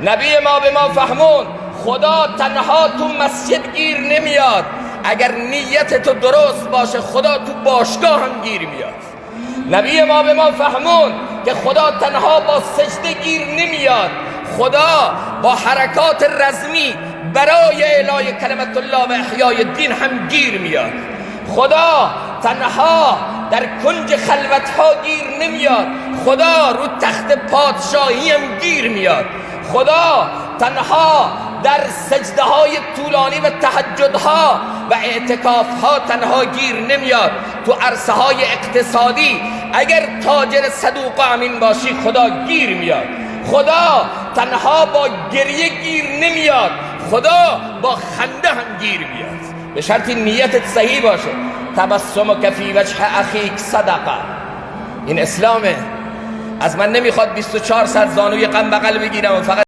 نبی ما به ما فهمون خدا تنها تو مسجد گیر نمیاد، اگر نیت تو درست باشه خدا تو باشگاه هم گیر میاد. نبی ما به ما فهمون که خدا تنها با سجده گیر نمیاد، خدا با حرکات رزمی برای اعلای کلمت الله و احیای دین هم گیر میاد. خدا تنها در کنج خلوتها گیر نمیاد، خدا رو تخت پادشاهی هم گیر میاد. خدا تنها در سجده های طولانی و تهجدها و اعتکافها تنها گیر نمیاد. تو عرصه های اقتصادی اگر تاجر صدوق و امین باشی خدا گیر میاد. خدا تنها با گریه گیر نمیاد، خدا با خنده هم گیر میاد، به شرطی نیتت صحیح باشه. تبسمک فی وجه اخیک صدقه. این اسلامه. از من نمیخواد 24 ساعت زانوی غم بغل بگیرم و فقط